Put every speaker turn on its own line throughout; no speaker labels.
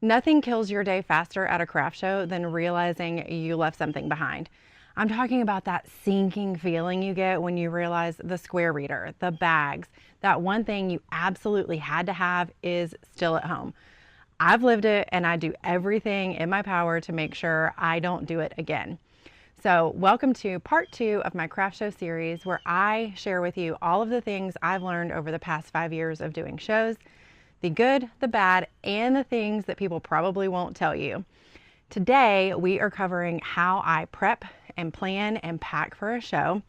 Nothing kills your day faster at a craft show than realizing you left something behind. I'm talking about that sinking feeling you get when you realize the square reader, the bags, that one thing you absolutely had to have is still at home. I've lived it and I do everything in my power to make sure I don't do it again. So, welcome to part 2 of my craft show series where I share with you all of the things I've learned over the past 5 years of doing shows, the good, the bad, and the things that people probably won't tell you. Today, we are covering how I prep and plan and pack for a show.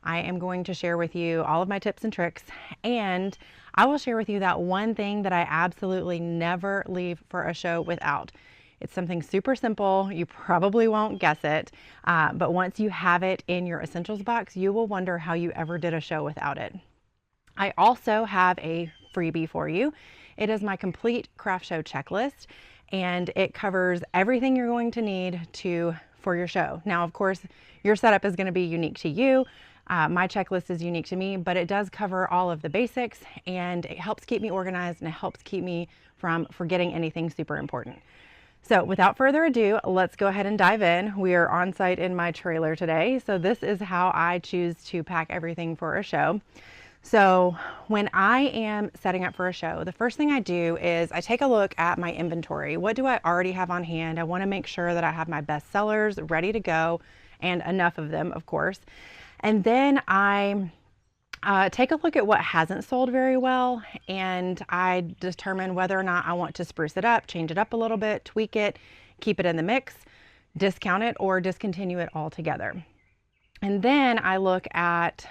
I am going to share with you all of my tips and tricks, and I will share with you that one thing that I absolutely never leave for a show without. It's something super simple. You probably won't guess it, but once you have it in your essentials box, you will wonder how you ever did a show without it. I also have a freebie for you. It is my complete craft show checklist, and it covers everything you're going to need for your show. Now, of course, your setup is going to be unique to you. My checklist is unique to me, but it does cover all of the basics, and it helps keep me organized, and it helps keep me from forgetting anything super important. So without further ado, let's go ahead and dive in. We are on site in my trailer today, so this is how I choose to pack everything for a show. So when I am setting up for a show, the first thing I do is I take a look at my inventory. What do I already have on hand? I want to make sure that I have my best sellers ready to go, and enough of them, of course. And then I take a look at what hasn't sold very well, and I determine whether or not I want to spruce it up, change it up a little bit, tweak it, keep it in the mix, discount it, or discontinue it altogether. And then I look at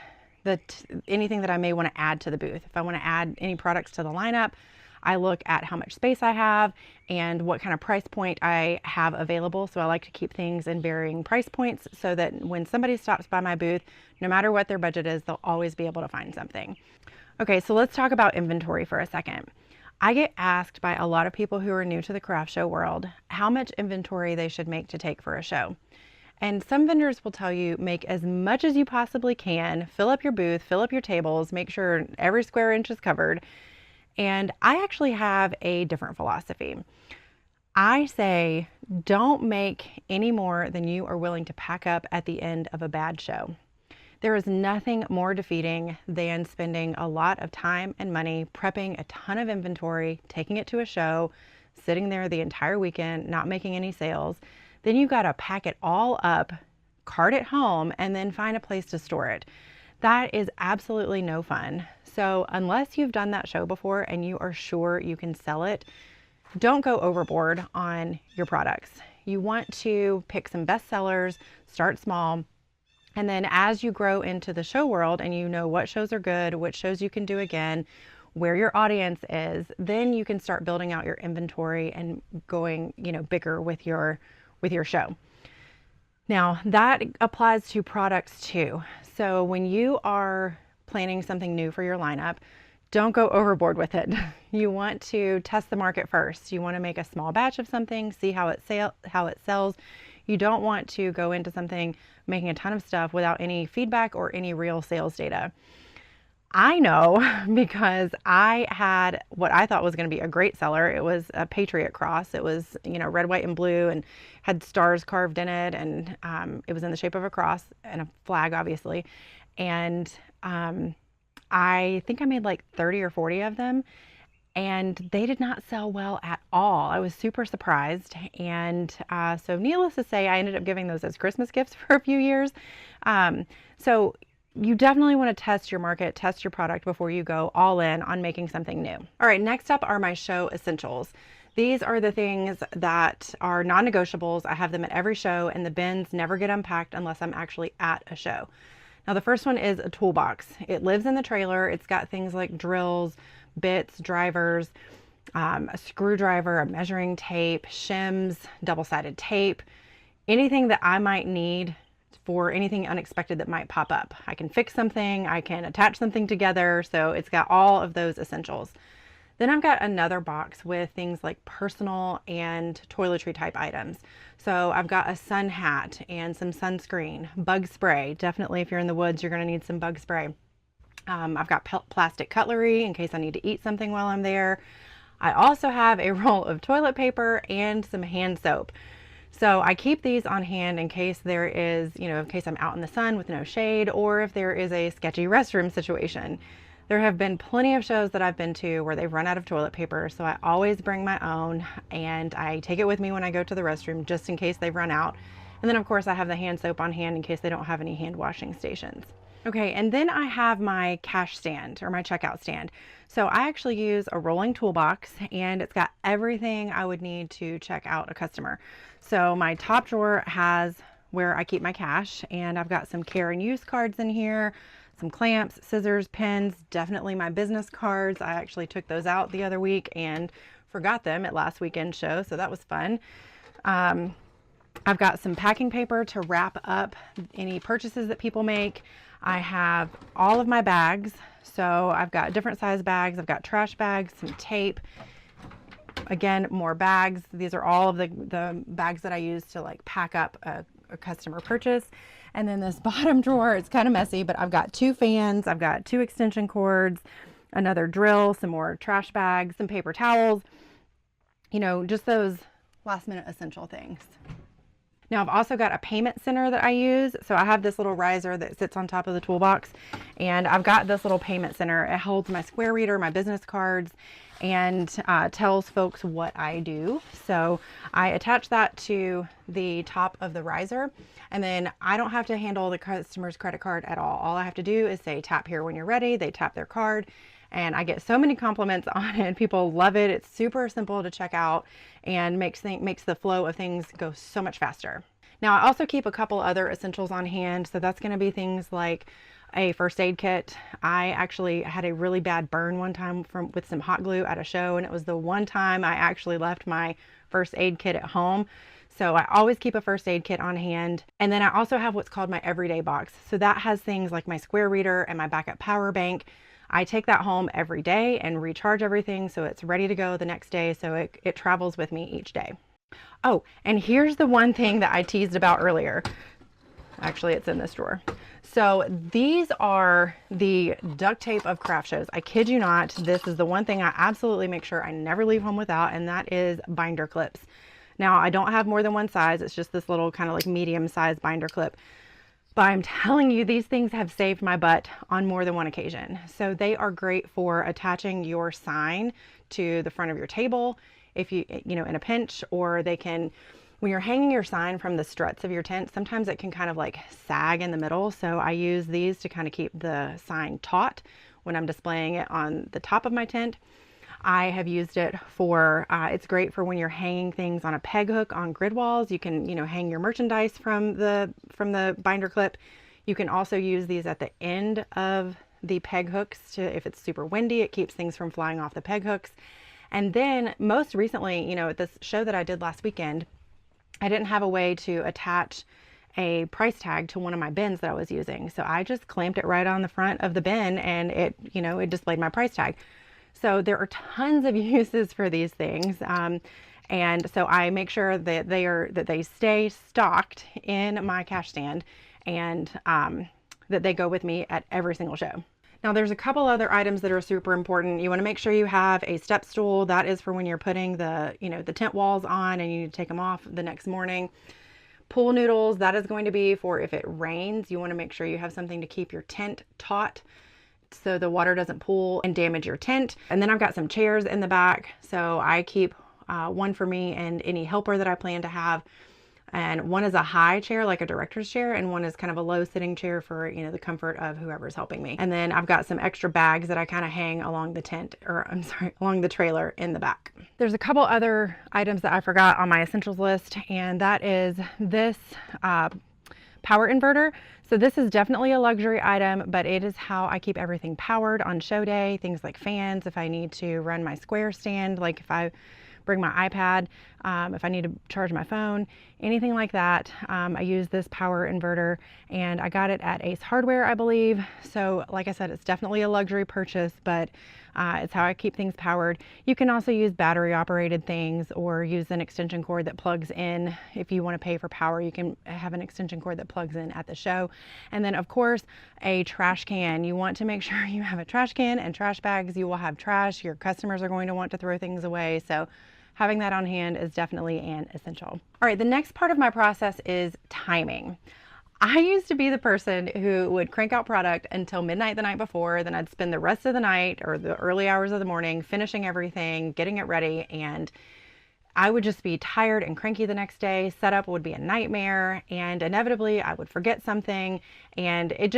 anything that I may want to add to the booth. If I want to add any products to the lineup, I look at how much space I have and what kind of price point I have available. So I like to keep things in varying price points so that when somebody stops by my booth, no matter what their budget is, they'll always be able to find something. Okay, so let's talk about inventory for a second. I get asked by a lot of people who are new to the craft show world how much inventory they should make to take for a show. And some vendors will tell you make as much as you possibly can, fill up your booth, fill up your tables, make sure every square inch is covered. And I actually have a different philosophy. I say don't make any more than you are willing to pack up at the end of a bad show. There is nothing more defeating than spending a lot of time and money prepping a ton of inventory, taking it to a show, sitting there the entire weekend, not making any sales. Then you've got to pack it all up, cart it home, and then find a place to store it. That is absolutely no fun. So unless you've done that show before and you are sure you can sell it, don't go overboard on your products. You want to pick some best sellers, start small, and then as you grow into the show world and you know what shows are good, which shows you can do again, where your audience is, then you can start building out your inventory and going, bigger with your show. Now that applies to products too. So when you are planning something new for your lineup, don't go overboard with it. You want to test the market first. You want to make a small batch of something, see how it sells. You don't want to go into something making a ton of stuff without any feedback or any real sales data. I know because I had what I thought was going to be a great seller. It was a Patriot cross. It was, red, white, and blue and had stars carved in it. And it was in the shape of a cross and a flag, obviously. And I think I made like 30 or 40 of them. And they did not sell well at all. I was super surprised. And so needless to say, I ended up giving those as Christmas gifts for a few years. So you definitely want to test your market, test your product before you go all in on making something new. All right, next up are my show essentials. These are the things that are non-negotiables. I have them at every show, and the bins never get unpacked unless I'm actually at a show. Now, the first one is a toolbox. It lives in the trailer. It's got things like drills, bits, drivers, a screwdriver, a measuring tape, shims, double-sided tape, anything that I might need for anything unexpected that might pop up. I can fix something, I can attach something together, so it's got all of those essentials. Then I've got another box with things like personal and toiletry type items. So I've got a sun hat and some sunscreen, bug spray. Definitely if you're in the woods, you're gonna need some bug spray. I've got plastic cutlery in case I need to eat something while I'm there. I also have a roll of toilet paper and some hand soap. So I keep these on hand in case there is, in case I'm out in the sun with no shade, or if there is a sketchy restroom situation. There have been plenty of shows that I've been to where they've run out of toilet paper, so I always bring my own and I take it with me when I go to the restroom just in case they've run out. And then of course I have the hand soap on hand in case they don't have any hand washing stations. Okay, and then I have my cash stand or my checkout stand. So I actually use a rolling toolbox and it's got everything I would need to check out a customer. So my top drawer has where I keep my cash, and I've got some care and use cards in here, some clamps, scissors, pens, definitely my business cards. I actually took those out the other week and forgot them at last weekend's show, so that was fun. I've got some packing paper to wrap up any purchases that people make. I have all of my bags. So I've got different size bags. I've got trash bags, some tape. Again, more bags. These are all of the bags that I use to like pack up a customer purchase. And then this bottom drawer, it's kind of messy, but I've got 2 fans. I've got 2 extension cords, another drill, some more trash bags, some paper towels, just those last minute essential things. Now I've also got a payment center that I use. So I have this little riser that sits on top of the toolbox, and I've got this little payment center. It holds my square reader, my business cards, and tells folks what I do. So I attach that to the top of the riser, and then I don't have to handle the customer's credit card at all. All I have to do is say, tap here when you're ready. They tap their card, and I get so many compliments on it. People love it. It's super simple to check out and makes the flow of things go so much faster. Now I also keep a couple other essentials on hand. So that's going to be things like a first aid kit. I actually had a really bad burn one time with some hot glue at a show, and it was the one time I actually left my first aid kit at home. So I always keep a first aid kit on hand. And then I also have what's called my everyday box. So that has things like my square reader and my backup power bank. I take that home every day and recharge everything so it's ready to go the next day, so it travels with me each day. Oh, and here's the one thing that I teased about earlier. Actually, it's in this drawer. So these are the duct tape of craft shows. I kid you not, this is the one thing I absolutely make sure I never leave home without, and that is binder clips. Now, I don't have more than one size. It's just this little kind of like medium size binder clip. But I'm telling you, these things have saved my butt on more than one occasion. So they are great for attaching your sign to the front of your table if in a pinch, or they can, when you're hanging your sign from the struts of your tent, sometimes it can kind of like sag in the middle. So I use these to kind of keep the sign taut when I'm displaying it on the top of my tent. I have used it for, it's great for when you're hanging things on a peg hook on grid walls. You can, hang your merchandise from the binder clip. You can also use these at the end of the peg hooks if it's super windy, it keeps things from flying off the peg hooks. And then most recently, at this show that I did last weekend, I didn't have a way to attach a price tag to one of my bins that I was using. So I just clamped it right on the front of the bin, and it displayed my price tag. So there are tons of uses for these things. And so I make sure that they stay stocked in my cash stand, and that they go with me at every single show. Now there's a couple other items that are super important. You want to make sure you have a step stool. That is for when you're putting the tent walls on and you need to take them off the next morning. Pool noodles, that is going to be for if it rains. You want to make sure you have something to keep your tent taut so the water doesn't pool and damage your tent. And then I've got some chairs in the back. So I keep one for me and any helper that I plan to have. And one is a high chair, like a director's chair, and one is kind of a low sitting chair for, the comfort of whoever's helping me. And then I've got some extra bags that I kind of hang along along the trailer in the back. There's a couple other items that I forgot on my essentials list, and that is this power inverter. So this is definitely a luxury item, but it is how I keep everything powered on show day. Things like fans, if I need to run my square stand, like if I bring my iPad, if I need to charge my phone, anything like that. I use this power inverter, and I got it at Ace Hardware, I believe. So like I said, it's definitely a luxury purchase, but It's how I keep things powered. You can also use battery operated things or use an extension cord that plugs in. If you want to pay for power, you can have an extension cord that plugs in at the show. And then of course, a trash can. You want to make sure you have a trash can and trash bags. You will have trash. Your customers are going to want to throw things away. So having that on hand is definitely an essential. All right, the next part of my process is timing. I used to be the person who would crank out product until midnight the night before, then I'd spend the rest of the night or the early hours of the morning finishing everything, getting it ready, and I would just be tired and cranky the next day. Setup would be a nightmare, and inevitably I would forget something, and it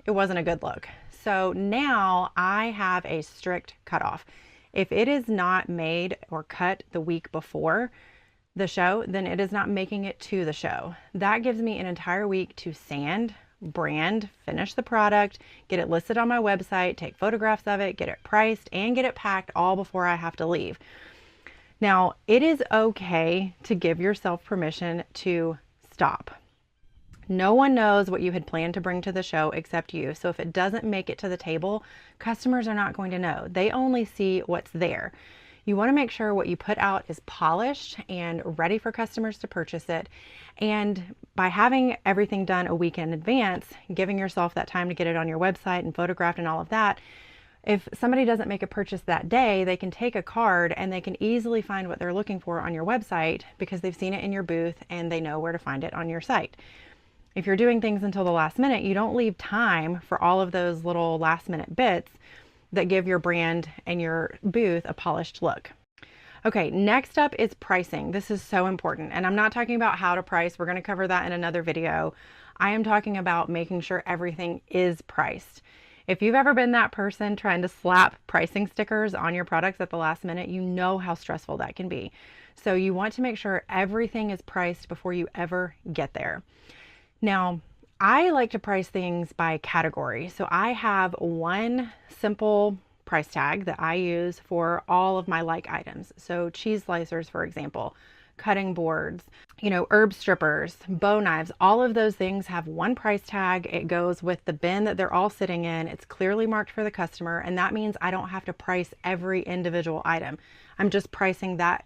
wasn't a good look. So now I have a strict cutoff. If it is not made or cut the week before the show, then it is not making it to the show. That gives me an entire week to sand, brand, finish the product, get it listed on my website, take photographs of it, get it priced, and get it packed all before I have to leave. Now, it is okay to give yourself permission to stop. No one knows what you had planned to bring to the show except you. So if it doesn't make it to the table, customers are not going to know. They only see what's there. You want to make sure what you put out is polished and ready for customers to purchase it. And by having everything done a week in advance, giving yourself that time to get it on your website and photographed and all of that, if somebody doesn't make a purchase that day, they can take a card and they can easily find what they're looking for on your website because they've seen it in your booth and they know where to find it on your site. If you're doing things until the last minute, you don't leave time for all of those little last minute bits that give your brand and your booth a polished look. Okay, next up is pricing. This is so important. And I'm not talking about how to price. We're going to cover that in another video. I am talking about making sure everything is priced. If you've ever been that person trying to slap pricing stickers on your products at the last minute, you know how stressful that can be. So you want to make sure everything is priced before you ever get there. Now, I like to price things by category. So I have one simple price tag that I use for all of my like items. So cheese slicers, for example, cutting boards, herb strippers, bow knives, all of those things have one price tag. It goes with the bin that they're all sitting in. It's clearly marked for the customer, and that means I don't have to price every individual item. I'm just pricing that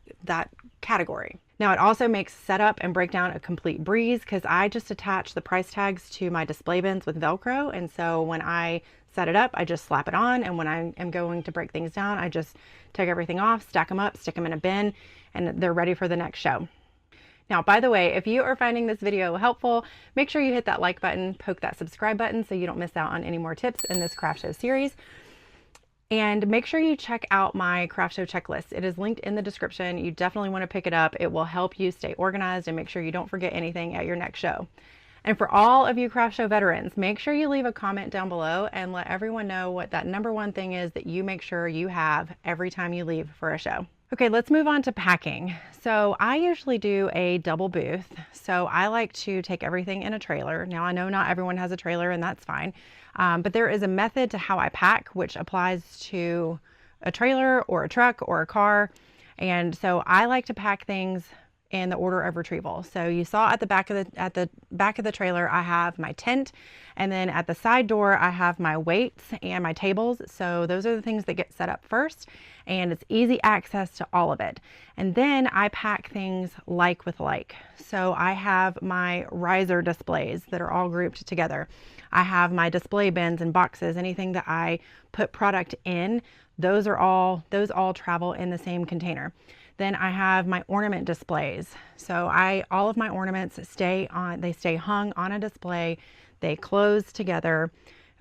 category. Now, it also makes setup and breakdown a complete breeze because I just attach the price tags to my display bins with Velcro. And so when I set it up, I just slap it on. And when I am going to break things down, I just take everything off, stack them up, stick them in a bin, and they're ready for the next show. Now, by the way, if you are finding this video helpful, make sure you hit that like button, poke that subscribe button so you don't miss out on any more tips in this craft show series. And make sure you check out my craft show checklist. It is linked in the description. You definitely want to pick it up. It will help you stay organized and make sure you don't forget anything at your next show. And for all of you craft show veterans, make sure you leave a comment down below and let everyone know what that number one thing is that you make sure you have every time you leave for a show. Okay, let's move on to packing. So I usually do a double booth. So I like to take everything in a trailer. Now I know not everyone has a trailer and that's fine. But there is a method to how I pack, which applies to a trailer or a truck or a car. And so I like to pack things in the order of retrieval. So you saw at the back of the trailer, I have my tent, and then at the side door, I have my weights and my tables. So those are the things that get set up first, and it's easy access to all of it. And then I pack things like with like. So I have my riser displays that are all grouped together. I have my display bins and boxes, anything that I put product in, those all travel in the same container. Then I have my ornament displays. So all of my ornaments stay hung on a display, they close together,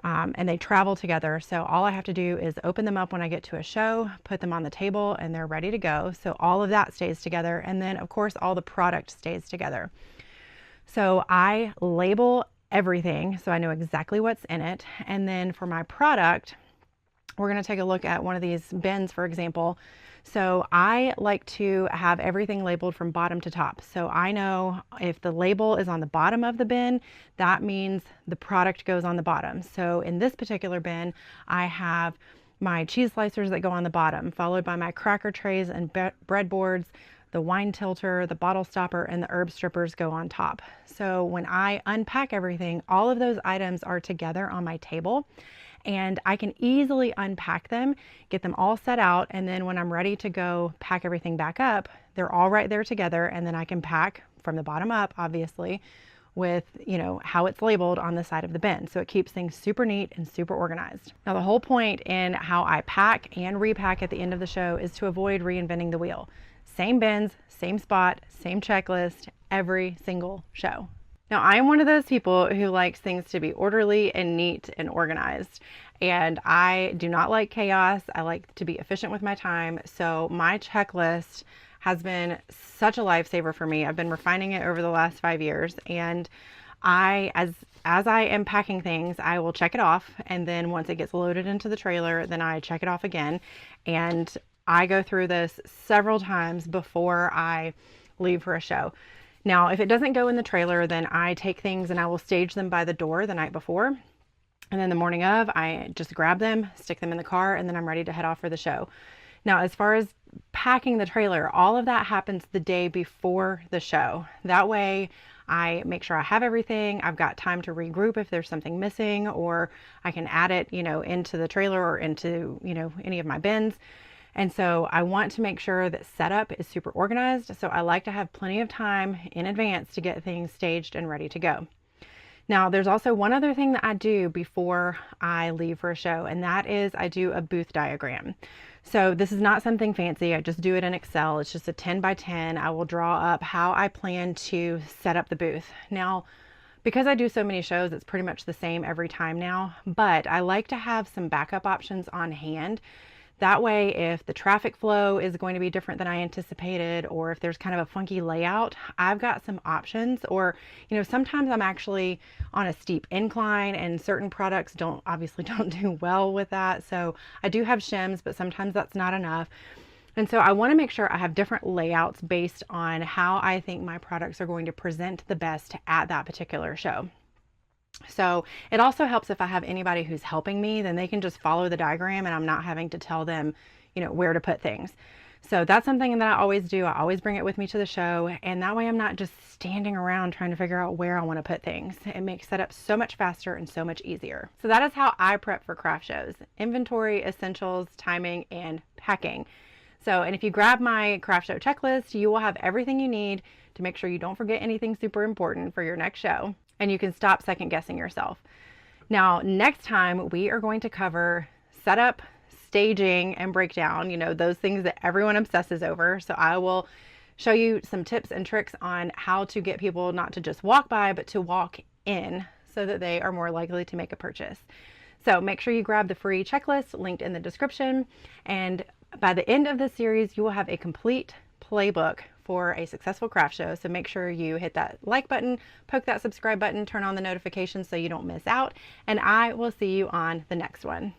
and they travel together. So all I have to do is open them up when I get to a show, put them on the table, and they're ready to go. So all of that stays together. And then of course, all the product stays together. So I label everything so I know exactly what's in it. And then for my product, we're going to take a look at one of these bins, for example. So I like to have everything labeled from bottom to top. So I know if the label is on the bottom of the bin, that means the product goes on the bottom. So in this particular bin, I have my cheese slicers that go on the bottom, followed by my cracker trays and breadboards, the wine tilter, the bottle stopper, and the herb strippers go on top. So when I unpack everything, all of those items are together on my table. and I can easily unpack them, get them all set out, and then when I'm ready to go pack everything back up, they're all right there together, and then I can pack from the bottom up, obviously, with, you know, how it's labeled on the side of the bin. So it keeps things super neat and super organized. Now, the whole point in how I pack and repack at the end of the show is to avoid reinventing the wheel. Same bins, same spot, same checklist, every single show. Now, I am one of those people who likes things to be orderly and neat and organized. And I do not like chaos. I like to be efficient with my time. So my checklist has been such a lifesaver for me. I've been refining it over the last 5 years. And as I am packing things, I will check it off. And then once it gets loaded into the trailer, then I check it off again. And I go through this several times before I leave for a show. Now, if it doesn't go in the trailer, then I take things and I will stage them by the door the night before. And then the morning of, I just grab them, stick them in the car, and then I'm ready to head off for the show. Now, as far as packing the trailer, all of that happens the day before the show. That way, I make sure I have everything. I've got time to regroup if there's something missing, or I can add it, you know, into the trailer or into, you know, any of my bins. And so I want to make sure that setup is super organized. So I like to have plenty of time in advance to get things staged and ready to go. Now, there's also one other thing that I do before I leave for a show, and that is I do a booth diagram. So this is not something fancy. I just do it in Excel. It's just a 10 by 10. I will draw up how I plan to set up the booth. Now, because I do so many shows, it's pretty much the same every time now, but I like to have some backup options on hand. That way, if the traffic flow is going to be different than I anticipated, or if there's kind of a funky layout, I've got some options. Or, you know, sometimes I'm actually on a steep incline and certain products obviously don't do well with that. So I do have shims, but sometimes that's not enough. And so I want to make sure I have different layouts based on how I think my products are going to present the best at that particular show. So it also helps if I have anybody who's helping me, then they can just follow the diagram and I'm not having to tell them, you know, where to put things. So that's something that I always do. I always bring it with me to the show, and that way I'm not just standing around trying to figure out where I want to put things. It makes setup so much faster and so much easier. So that is how I prep for craft shows: inventory, essentials, timing, and packing. So, and if you grab my craft show checklist, you will have everything you need to make sure you don't forget anything super important for your next show, and you can stop second guessing yourself. Now, next time we are going to cover setup, staging, and breakdown, you know, those things that everyone obsesses over. So I will show you some tips and tricks on how to get people not to just walk by, but to walk in so that they are more likely to make a purchase. So make sure you grab the free checklist linked in the description. And by the end of this series, you will have a complete playbook for a successful craft show. So make sure you hit that like button, poke that subscribe button, turn on the notifications so you don't miss out, and I will see you on the next one.